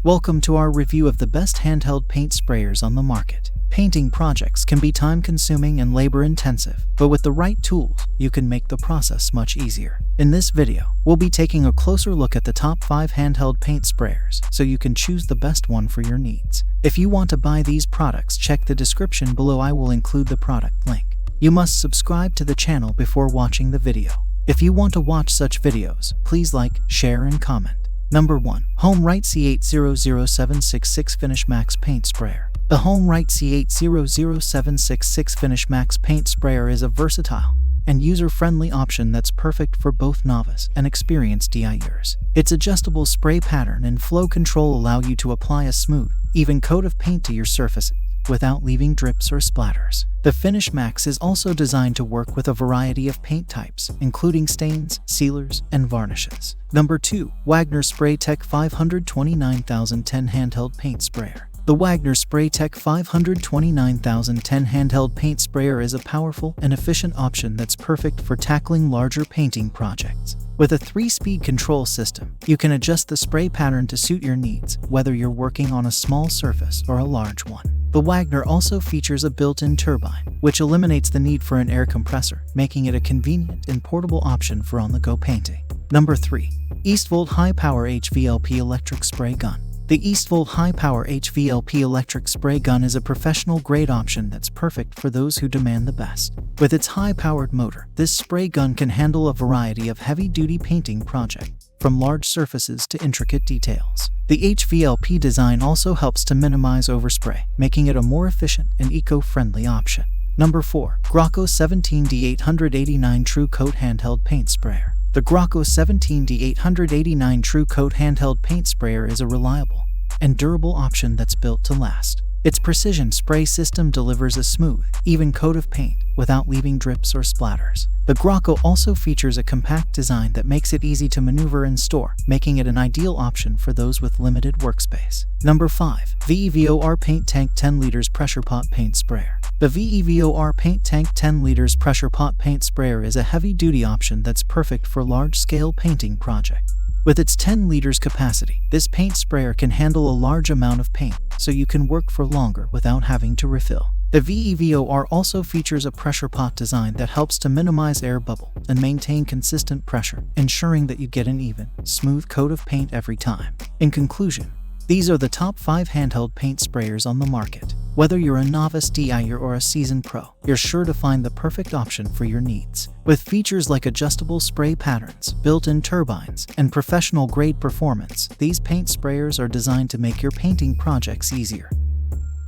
Welcome to our review of the best handheld paint sprayers on the market. Painting projects can be time-consuming and labor-intensive, but with the right tools, you can make the process much easier. In this video, we'll be taking a closer look at the top 5 handheld paint sprayers so you can choose the best one for your needs. If you want to buy these products, check the description below. I will include the product link. You must subscribe to the channel before watching the video. If you want to watch such videos, please like, share, and comment. Number 1. HomeRite C800766 Finish Max Paint Sprayer. The HomeRite C800766 Finish Max Paint Sprayer is a versatile and user-friendly option that's perfect for both novice and experienced DIYers. Its adjustable spray pattern and flow control allow you to apply a smooth, even coat of paint to your surfaces without leaving drips or splatters. The Finish Max is also designed to work with a variety of paint types, including stains, sealers, and varnishes. Number 2. Wagner Spray Tech 529010 Handheld Paint Sprayer. The Wagner Spray Tech 529010 handheld paint sprayer is a powerful and efficient option that's perfect for tackling larger painting projects. With a 3-speed control system, you can adjust the spray pattern to suit your needs, whether you're working on a small surface or a large one. The Wagner also features a built-in turbine, which eliminates the need for an air compressor, making it a convenient and portable option for on-the-go painting. Number 3. Eastvolt High Power HVLP Electric Spray Gun. The Eastvolt High Power HVLP electric spray gun is a professional-grade option that's perfect for those who demand the best. With its high-powered motor, this spray gun can handle a variety of heavy-duty painting projects, from large surfaces to intricate details. The HVLP design also helps to minimize overspray, making it a more efficient and eco-friendly option. Number 4. Graco 17D889 True Coat Handheld Paint Sprayer. The Graco 17D889 True Coat Handheld Paint Sprayer is a reliable and durable option that's built to last. Its precision spray system delivers a smooth, even coat of paint without leaving drips or splatters. The Graco also features a compact design that makes it easy to maneuver and store, making it an ideal option for those with limited workspace. Number 5. VEVOR Paint Tank 10 Liters Pressure Pot Paint Sprayer. The VEVOR Paint Tank 10 Liters Pressure Pot Paint Sprayer is a heavy-duty option that's perfect for large-scale painting projects. With its 10 liters capacity, this paint sprayer can handle a large amount of paint, so you can work for longer without having to refill. The VEVOR also features a pressure pot design that helps to minimize air bubble and maintain consistent pressure, ensuring that you get an even, smooth coat of paint every time. In conclusion, these are the top 5 handheld paint sprayers on the market. Whether you're a novice DIYer or a seasoned pro, you're sure to find the perfect option for your needs. With features like adjustable spray patterns, built-in turbines, and professional-grade performance, these paint sprayers are designed to make your painting projects easier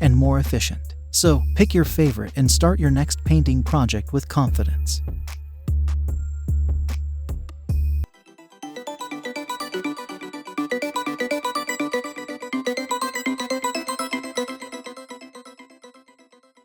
and more efficient. So, pick your favorite and start your next painting project with confidence.